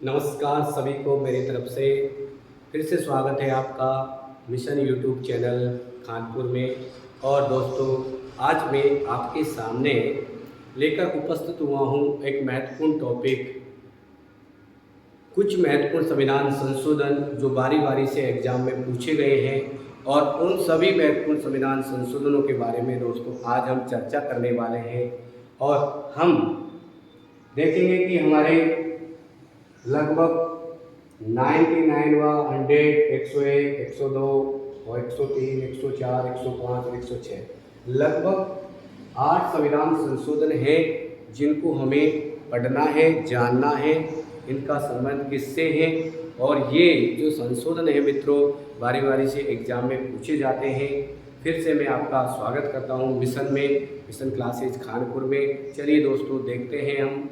नमस्कार सभी को मेरी तरफ से फिर से स्वागत है आपका मिशन यूट्यूब चैनल कानपुर में। और दोस्तों, आज मैं आपके सामने लेकर उपस्थित हुआ हूँ एक महत्वपूर्ण टॉपिक, कुछ महत्वपूर्ण संविधान संशोधन जो बारी बारी से एग्जाम में पूछे गए हैं। और उन सभी महत्वपूर्ण संविधान संशोधनों के बारे में दोस्तों आज हम चर्चा करने वाले हैं। और हम देखेंगे कि हमारे लगभग 99 व 100, 101, 102 और 103, 104, 105 और 106 लगभग 8 संविधान संशोधन हैं जिनको हमें पढ़ना है, जानना है, इनका संबंध किससे है। और ये जो संशोधन है मित्रों बारी बारी से एग्जाम में पूछे जाते हैं। फिर से मैं आपका स्वागत करता हूँ मिशन क्लासेज कानपुर में। चलिए दोस्तों, देखते हैं हम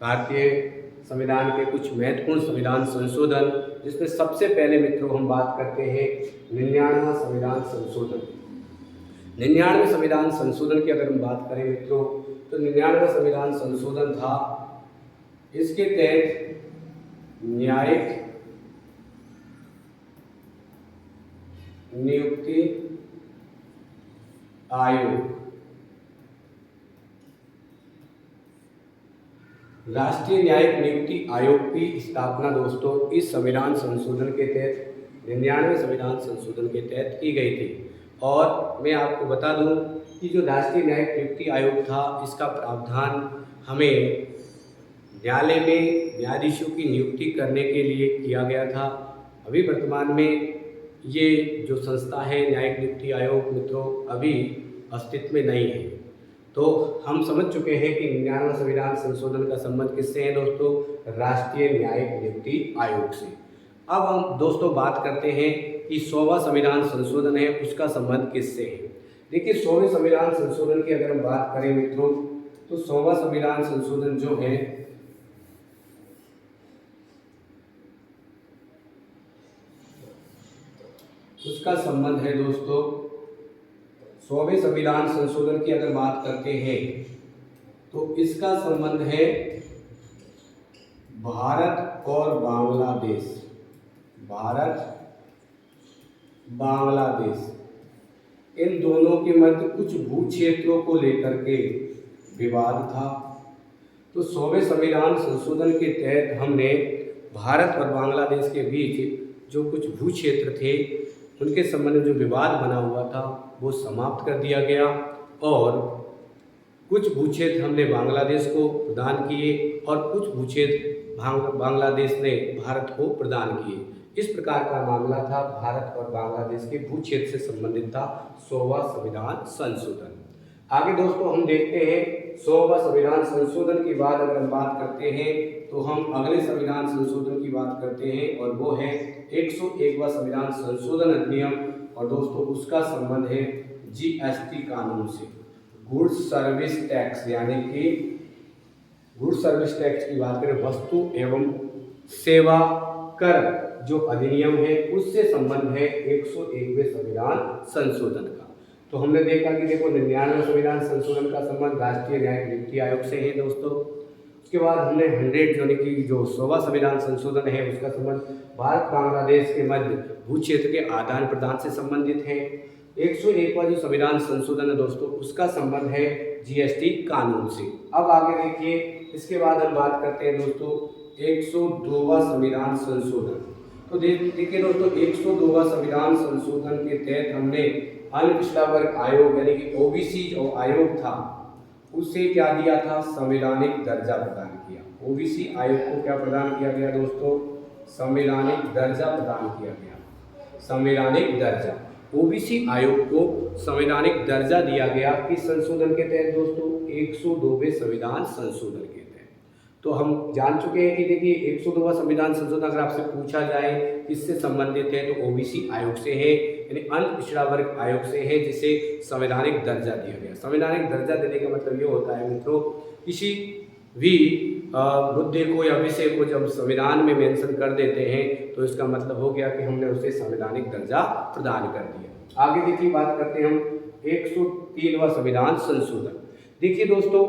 भारतीय संविधान के कुछ महत्वपूर्ण संविधान संशोधन, जिसमें सबसे पहले मित्रों हम बात करते हैं 99वां संविधान संशोधन। 99वें संविधान संशोधन की अगर हम बात करें मित्रों तो 99वां संविधान संशोधन था, इसके तहत न्यायिक नियुक्ति आयोग, राष्ट्रीय न्यायिक नियुक्ति आयोग की स्थापना दोस्तों इस संविधान संशोधन के तहत 99वें संविधान संशोधन के तहत की गई थी। और मैं आपको बता दूं कि जो राष्ट्रीय न्यायिक नियुक्ति आयोग था, इसका प्रावधान हमें न्यायालय में न्यायाधीशों की नियुक्ति करने के लिए किया गया था। अभी वर्तमान में ये जो संस्था है न्यायिक नियुक्ति आयोग मित्रों अभी अस्तित्व में नहीं है। तो हम समझ चुके हैं कि 99वां संविधान संशोधन का संबंध किससे है दोस्तों, राष्ट्रीय न्यायिक नियुक्ति आयोग से। अब हम दोस्तों बात करते हैं कि 100वां संविधान संशोधन है, उसका संबंध किससे है। देखिए 100वें संविधान संशोधन की अगर हम बात करें मित्रों तो 100वां संविधान संशोधन जो है उसका संबंध है दोस्तों 100वें संविधान संशोधन की अगर बात करते हैं तो इसका संबंध है भारत और बांग्लादेश। भारत बांग्लादेश इन दोनों के मध्य कुछ भू क्षेत्रों को लेकर के विवाद था। तो 100वें संविधान संशोधन के तहत हमने भारत और बांग्लादेश के बीच जो कुछ भू क्षेत्र थे उनके संबंध में जो विवाद बना हुआ था वो समाप्त कर दिया गया और कुछ भू क्षेत्र हमने बांग्लादेश को प्रदान किए और कुछ भू क्षेत्र बांग्लादेश ने भारत को प्रदान किए। इस प्रकार का मामला था, भारत और बांग्लादेश के भू क्षेत्र से संबंधित था 100वां संविधान संशोधन। आगे दोस्तों हम देखते हैं 100वां संविधान संशोधन के बाद अगर हम बात करते हैं तो हम अगले संविधान संशोधन की बात करते हैं और वो है 101वां संविधान संशोधन अधिनियम। और दोस्तों उसका संबंध है जीएसटी कानून से, गुड्स सर्विस टैक्स, यानी कि गुड्स सर्विस टैक्स की बात करें वस्तु एवं सेवा कर जो अधिनियम है उससे संबंध है 101वें संविधान संशोधन का। तो हमने देखा कि देखो 99वें संविधान संशोधन का संबंध राष्ट्रीय न्यायिक नियुक्ति आयोग से है दोस्तों। उसके बाद हमने 100 यानी कि जो 100वां संविधान संशोधन है उसका संबंध भारत बांग्लादेश के मध्य भू क्षेत्र के आदान प्रदान से संबंधित है। 101वां जो संविधान संशोधन है दोस्तों उसका संबंध है जीएसटी कानून से। अब आगे देखिए, इसके बाद हम बात करते हैं दोस्तों 102वां संविधान संशोधन। तो देखिए दोस्तों 102वां संविधान संशोधन के तहत हमने अन्य पिछड़ा वर्ग आयोग यानी कि ओबीसी जो आयोग था उसे क्या दिया था, संवैधानिक दर्जा प्रदान किया। ओबीसी आयोग को क्या प्रदान किया गया दोस्तों, संवैधानिक दर्जा प्रदान किया गया। संवैधानिक दर्जा, ओबीसी आयोग को संवैधानिक दर्जा दिया गया किस संशोधन के तहत दोस्तों, 102वें संविधान संशोधन के तहत। तो हम जान चुके हैं कि देखिए 102वां संविधान संशोधन अगर आपसे पूछा जाए किससे संबंधित है तो ओबीसी आयोग से है, यानी अन्य पिछड़ा वर्ग आयोग से है जिसे संवैधानिक दर्जा दिया गया। संवैधानिक दर्जा देने का मतलब ये होता है मित्रों, किसी भी मुद्दे को या विषय को जब संविधान में मेंशन कर देते हैं तो इसका मतलब हो गया कि हमने उसे संवैधानिक दर्जा प्रदान कर दिया। आगे देखिए बात करते हैं हम 103वां संविधान संशोधन। देखिए दोस्तों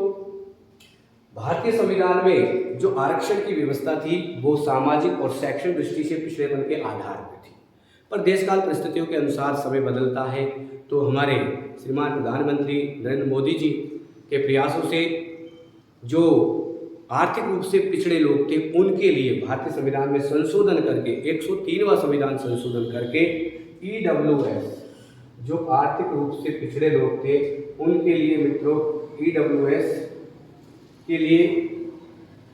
भारतीय संविधान में जो आरक्षण की व्यवस्था थी वो सामाजिक और शैक्षणिक दृष्टि से पिछड़ेपन के आधार पर थी, पर देशकाल परिस्थितियों के अनुसार समय बदलता है, तो हमारे श्रीमान प्रधानमंत्री नरेंद्र मोदी जी के प्रयासों से जो आर्थिक रूप से पिछड़े लोग थे उनके लिए भारतीय संविधान में संशोधन करके 103वां संविधान संशोधन करके EWS जो आर्थिक रूप से पिछड़े लोग थे उनके लिए मित्रों EWS के लिए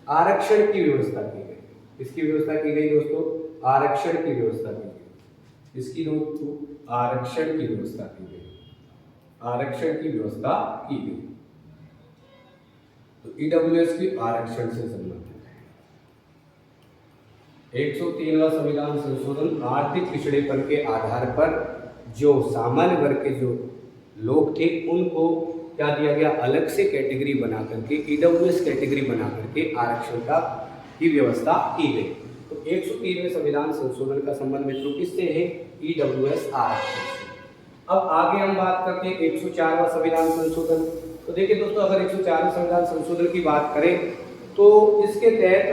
आरक्षण की व्यवस्था की गई। इसकी व्यवस्था की गई दोस्तों, आरक्षण की व्यवस्था की गई। इसकी दोस्तों आरक्षण की व्यवस्था की गई, आरक्षण की व्यवस्था की गई। तो EWS की आरक्षण से संबंधित है। 103वां संविधान संशोधन आर्थिक पिछड़ेपन के आधार पर जो सामान्य वर्ग के जो लोग थे उनको क्या दिया गया, अलग से कैटेगरी बना करके EWS कैटेगरी बना करके आरक्षण का की व्यवस्था की गई। तो 103वें संविधान संशोधन का संबंध मित्रों किससे है, EWS आरक्षण से। अब आगे हम बात करते हैं 104वां संविधान संशोधन। तो देखिए दोस्तों, अगर 104वें संविधान संशोधन की बात करें तो इसके तहत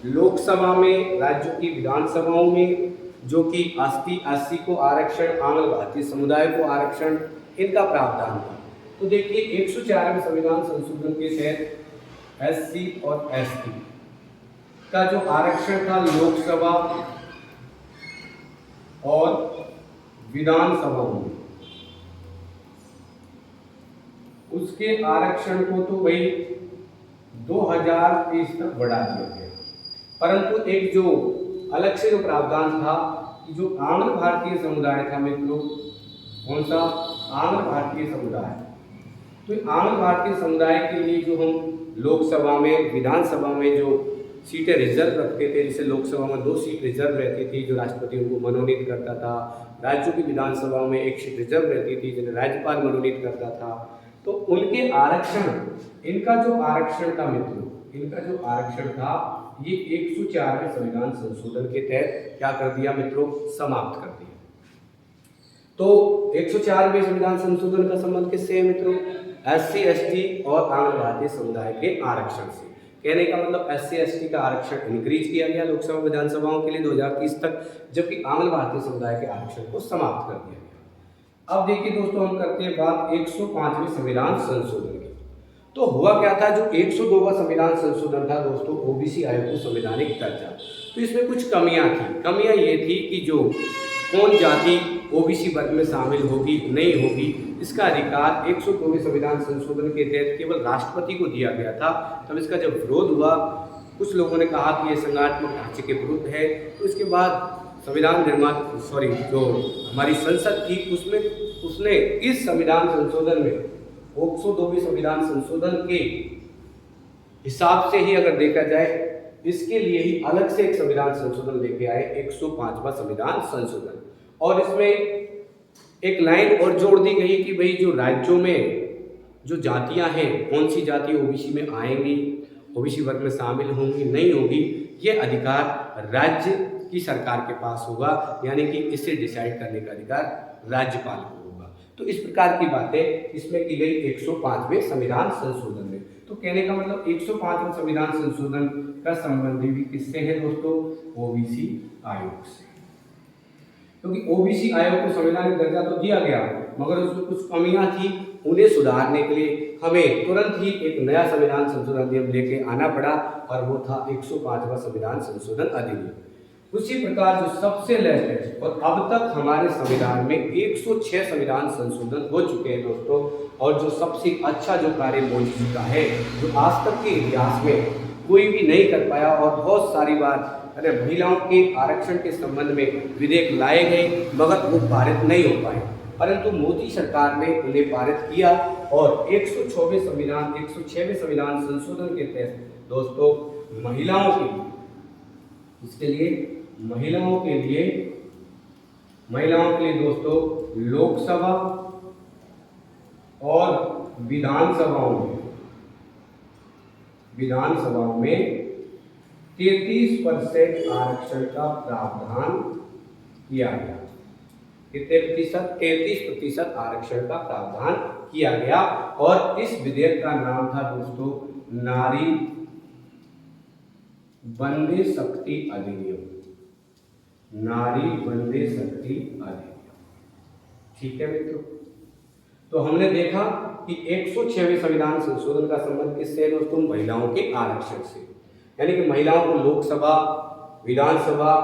लोकसभा में, राज्यों की विधानसभाओं में जो कि 80 को आरक्षण, आंग्ल भारतीय समुदाय को आरक्षण, इनका प्रावधान था। तो देखिए 104वें संविधान संशोधन के तहत SC और ST का जो आरक्षण था लोकसभा और विधानसभाओं में, उसके आरक्षण को तो भाई 2030 तक बढ़ा दिया गया, परंतु एक जो अलग से जो प्रावधान था कि जो आंग्ल भारतीय समुदाय था मित्रों, कौन सा, आंग्ल भारतीय समुदाय। तो आंग्ल भारतीय समुदाय के लिए जो हम लोकसभा में, विधानसभा में जो सीटें रिजर्व रखते थे, जैसे लोकसभा में 2 सीट रिजर्व रहती थी जो राष्ट्रपति उनको मनोनीत करता था, राज्यों की विधानसभा में 1 सीट रिजर्व रहती थी जिन्हें राज्यपाल मनोनीत करता था। तो उनके आरक्षण, इनका जो आरक्षण था मित्रों, इनका जो आरक्षण था ये 104वें संविधान संशोधन के तहत क्या कर दिया मित्रों, समाप्त कर दिया। तो 104वें संविधान संशोधन का संबंध किससे है मित्रों, SC ST और आंग्ल भारतीय समुदाय के आरक्षण से। कहने का मतलब SC ST का आरक्षण इंक्रीज किया गया लोकसभा विधानसभाओं के लिए 2030 तक, जबकि आंग्ल भारतीय समुदाय के आरक्षण को समाप्त कर दिया गया। अब देखिए दोस्तों, हम करते हैं बात 105वें संविधान संशोधन की। तो हुआ क्या था, जो 102वां संविधान संशोधन था दोस्तों, OBC आयोग को संवैधानिक दर्जा, तो इसमें कुछ कमियां थी। कमियां ये थी कि जो कौन जाति OBC वर्ग में शामिल होगी नहीं होगी, इसका अधिकार 102वें संविधान संशोधन के तहत केवल राष्ट्रपति को दिया गया था। तब इसका जब विरोध हुआ, कुछ लोगों ने कहा कि ये संघात्मक ढांचे के विरुद्ध है, तो इसके बाद संविधान जो हमारी संसद थी उसने इस संविधान संशोधन में 102वें संविधान संशोधन के हिसाब से ही अगर देखा जाए, इसके लिए ही अलग से एक संविधान संशोधन लेके आए, 105वां संविधान संशोधन। और इसमें एक लाइन और जोड़ दी गई कि भाई जो राज्यों में जो जातियां हैं, कौन सी जाति OBC में आएंगी, OBC वर्ग में शामिल होंगी नहीं होगी, ये अधिकार राज्य की सरकार के पास होगा, यानी कि इसे डिसाइड करने का अधिकार राज्यपाल को होगा। तो इस प्रकार की बातें इसमें की गई 105वें संविधान संशोधन में। तो कहने का मतलब 105वें संविधान संशोधन का संबंध भी किससे है दोस्तों, OBC आयोग से। क्योंकि OBC आयोग को संवैधानिक दर्जा तो दिया गया, मगर उसमें कुछ कमियां थी, उन्हें सुधारने के लिए हमें तुरंत ही एक नया संविधान संशोधन अधिनियम लेके आना पड़ा, और वो था 105वां संविधान संशोधन अधिनियम। उसी प्रकार जो सबसे लेटेस्ट, और अब तक हमारे संविधान में 106 संविधान संशोधन हो चुके हैं दोस्तों, और जो सबसे अच्छा जो कार्य हो चुका है, जो आज तक के इतिहास में कोई भी नहीं कर पाया, और बहुत सारी बार महिलाओं के आरक्षण के संबंध में विधेयक लाए गए मगर वो पारित नहीं हो पाए, परंतु मोदी सरकार ने उन्हें पारित किया, और 106वें संविधान संशोधन के तहत दोस्तों महिलाओं के लिए, इसके लिए महिलाओं के लिए दोस्तों लोकसभा और विधानसभाओं में 33% आरक्षण का प्रावधान किया गया। कितने प्रतिशत? 33% आरक्षण का प्रावधान किया गया। और इस विधेयक का नाम था दोस्तों नारी वंदे शक्ति अधिनियम, नारी वंदे शक्ति अधिनियम। ठीक है मित्रों, तो हमने देखा कि 106वें संविधान संशोधन का संबंध किससे है दोस्तों? महिलाओं के आरक्षण से, यानी कि महिलाओं को लोकसभा विधानसभा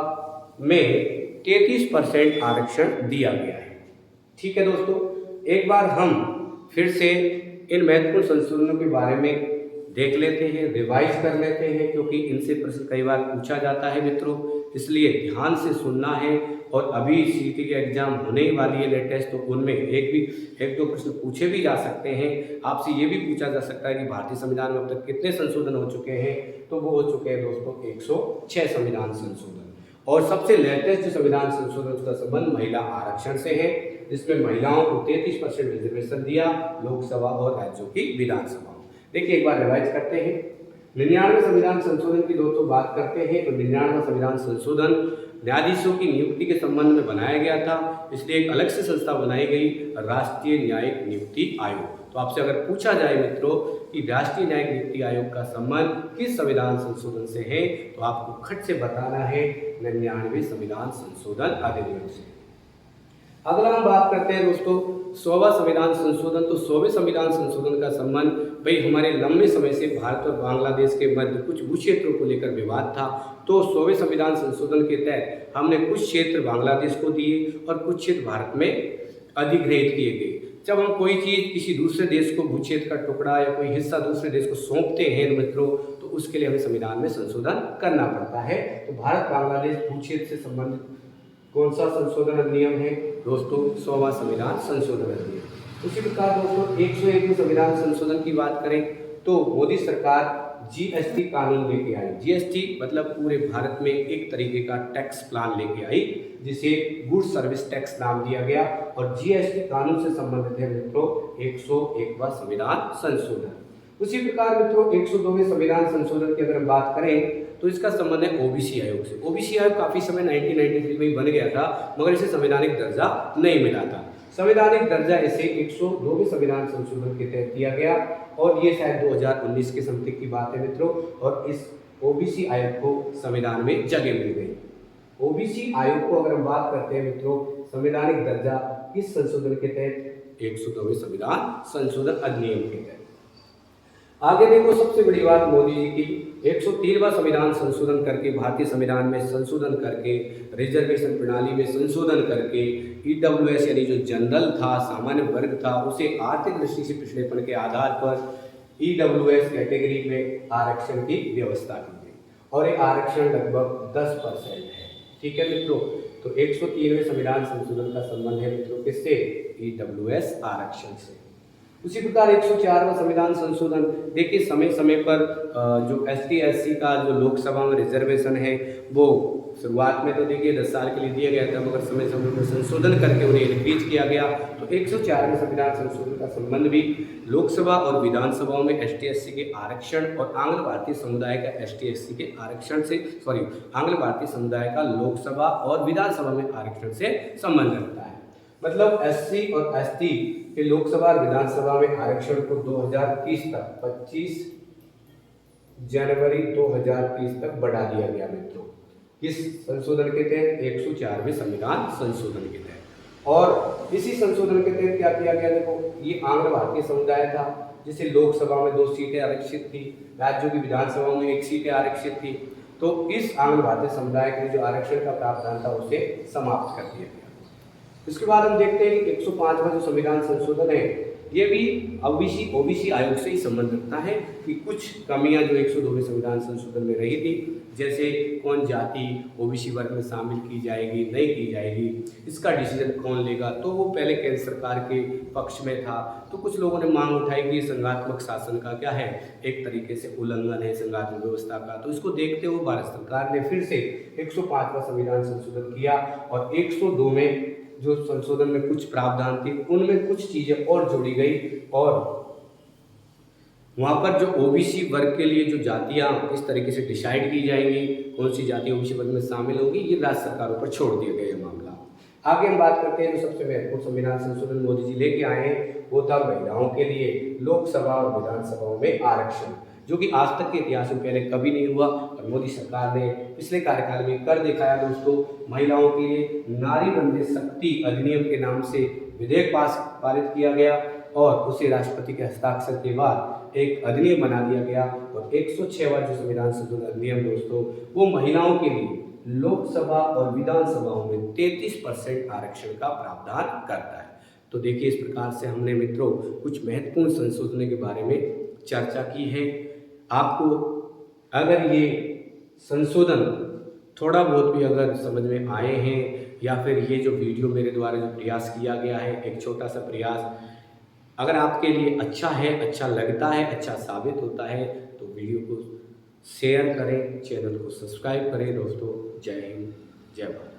में 33% आरक्षण दिया गया है। ठीक है दोस्तों, एक बार हम फिर से इन महत्वपूर्ण संशोधनों के बारे में देख लेते हैं, रिवाइज कर लेते हैं, क्योंकि इनसे प्रश्न कई बार पूछा जाता है मित्रों, इसलिए ध्यान से सुनना है। और अभी सीटी के एग्जाम होने ही वाली है लेटेस्ट, तो उनमें एक दो प्रश्न पूछे भी जा सकते हैं। आपसे ये भी पूछा जा सकता है कि भारतीय संविधान में अब तक कितने संशोधन हो चुके हैं, तो वो हो चुके हैं दोस्तों 106 संविधान संशोधन। और सबसे लेटेस्ट जो संविधान संशोधन उसका संबंध महिला आरक्षण से है, जिसमें महिलाओं को 33% रिजर्वेशन दिया लोकसभा और राज्यों की विधानसभा। देखिए एक बार रिवाइज करते हैं। 99वें संविधान संशोधन की दोस्तों बात करते हैं, तो 99वां संविधान संशोधन न्यायाधीशों की नियुक्ति के संबंध में बनाया गया था, इसलिए एक अलग से संस्था बनाई गई, राष्ट्रीय न्यायिक नियुक्ति आयोग। तो आपसे अगर पूछा जाए मित्रों कि राष्ट्रीय न्यायिक नियुक्ति आयोग का संबंध किस संविधान संशोधन से है, तो आपको खट से बताना है 99वें संविधान संशोधन अधिनियम से। अगला हम बात करते हैं दोस्तों 100वां संविधान संशोधन। तो 100वें संविधान संशोधन का संबंध भाई हमारे लंबे समय से भारत और बांग्लादेश के मध्य कुछ भू क्षेत्रों को लेकर विवाद था, तो 100वें संविधान संशोधन के तहत हमने कुछ क्षेत्र बांग्लादेश को दिए और कुछ क्षेत्र भारत में अधिग्रहित किए गए। जब हम कोई चीज़ किसी दूसरे देश को भू क्षेत्र का टुकड़ा या कोई हिस्सा दूसरे देश को सौंपते हैं मित्रों, तो उसके लिए हमें संविधान में संशोधन करना पड़ता है। तो भारत बांग्लादेश भू क्षेत्र से संबंधित कौन सा संशोधन अधिनियम है दोस्तों? 100वां संविधान संशोधन अधिनियम। उसी प्रकार दोस्तों 101वें संविधान संशोधन की बात करें तो मोदी सरकार जीएसटी कानून लेके आई। जीएसटी मतलब पूरे भारत में एक तरीके का टैक्स प्लान लेके आई, जिसे गुड सर्विस टैक्स नाम दिया गया, और जीएसटी कानून से संबंधित है मित्रों 101वां संविधान संशोधन। उसी प्रकार मित्रों 102वें संविधान संशोधन की अगर हम बात करें तो इसका संबंध है ओबीसी आयोग से। ओबीसी आयोग काफी समय 1993 में ही बन गया था, मगर इसे संवैधानिक दर्जा नहीं मिला था। संवैधानिक दर्जा इसे 102वें संविधान संशोधन के तहत दिया गया, और ये शायद 2019 के समथिंग की बात है मित्रों, और इस ओबीसी आयोग को संविधान में जगह मिल गई। ओबीसी आयोग को अगर हम बात करते हैं मित्रों संवैधानिक दर्जा किस संशोधन के तहत? 102वें संविधान संशोधन अधिनियम के तहत। आगे देखो सबसे बड़ी बात मोदी जी की 103वां संविधान संशोधन करके, भारतीय संविधान में संशोधन करके, रिजर्वेशन प्रणाली में संशोधन करके, ईडब्ल्यूएस यानी जो जनरल था, सामान्य वर्ग था, उसे आर्थिक दृष्टि से पिछड़ेपन के आधार पर ईडब्ल्यूएस कैटेगरी में आरक्षण की व्यवस्था की गई, और ये आरक्षण लगभग 10% है। ठीक है मित्रों, तो 103वें संविधान संशोधन का संबंध है मित्रों किससे? ईडब्ल्यूएस आरक्षण से। उसी प्रकार 104वां संविधान संशोधन, देखिए समय समय पर जो एसटी एससी का जो लोकसभा में रिजर्वेशन है वो शुरुआत में तो देखिए 10 साल के लिए दिया गया था, मगर समय समय पर संशोधन करके उन्हें इंक्रीज किया गया। तो 104वें संविधान संशोधन का संबंध भी लोकसभा और विधानसभाओं में एसटी एससी के आरक्षण और आंग्ल भारतीय समुदाय का एसटी एससी के आरक्षण से आंग्ल भारतीय समुदाय का लोकसभा और विधानसभा में आरक्षण से संबंध रखता है। मतलब एससी और एसटी के लोकसभा और विधानसभा में आरक्षण को 2030 तक 25 जनवरी 2030 तक बढ़ा दिया गया मित्रों। किस संशोधन के तहत? 104वें संविधान संशोधन के तहत। और इसी संशोधन के तहत क्या किया गया? देखो, ये आंग्ल भारतीय समुदाय था, जिसे लोकसभा में 2 सीटें आरक्षित थी, राज्यों की विधानसभाओं में 1 सीटें आरक्षित थी। तो इस आंग्ल भारतीय समुदाय के जो आरक्षण का प्रावधान था उसे समाप्त कर दिया गया। इसके बाद हम देखते हैं कि 105वां जो संविधान संशोधन है ये भी ओबीसी आयोग से ही संबंध रखता है कि कुछ कमियां जो 102वें संविधान संशोधन में रही थी, जैसे कौन जाति ओबीसी वर्ग में शामिल की जाएगी नहीं की जाएगी, इसका डिसीजन कौन लेगा, तो वो पहले केंद्र सरकार के पक्ष में था। तो कुछ लोगों ने मांग उठाई कि संघात्मक शासन का क्या है, एक तरीके से उल्लंघन है संघात्मक व्यवस्था का। तो इसको देखते हुए भारत सरकार ने फिर से 105वां संविधान संशोधन किया, और 102 में जो संशोधन में कुछ प्रावधान थे उनमें कुछ चीजें और जोड़ी गई, और वहां पर जो ओबीसी वर्ग के लिए जो जातियां इस तरीके से डिसाइड की जाएंगी, कौन सी जाति ओबीसी वर्ग में शामिल होगी, ये राज्य सरकारों पर छोड़ दिया गया ये मामला। आगे हम बात करते हैं जो सबसे महत्वपूर्ण संविधान संशोधन मोदी जी लेके आए हैं, वो था महिलाओं के लिए लोकसभा और विधानसभाओं में आरक्षण। जो कि आज तक के इतिहास में पहले कभी नहीं हुआ। और मोदी सरकार ने पिछले कार्यकाल में कर दिखाया दोस्तों। महिलाओं के लिए नारी वंदे शक्ति अधिनियम के नाम से विधेयक पारित किया गया और उसे राष्ट्रपति के हस्ताक्षर के बाद एक अधिनियम बना दिया गया। और 106वां जो संविधान संशोधन अधिनियम दोस्तों, वो महिलाओं के लिए लोकसभा और विधानसभाओं में 33% आरक्षण का प्रावधान करता है। तो देखिए, इस प्रकार से हमने मित्रों कुछ महत्वपूर्ण संशोधनों के बारे में चर्चा की है। आपको अगर ये संशोधन थोड़ा बहुत भी अगर समझ में आए हैं, या फिर ये जो वीडियो मेरे द्वारा जो प्रयास किया गया है, एक छोटा सा प्रयास अगर आपके लिए अच्छा है, अच्छा लगता है, अच्छा साबित होता है, तो वीडियो को शेयर करें, चैनल को सब्सक्राइब करें दोस्तों। जय हिंद, जय भारत।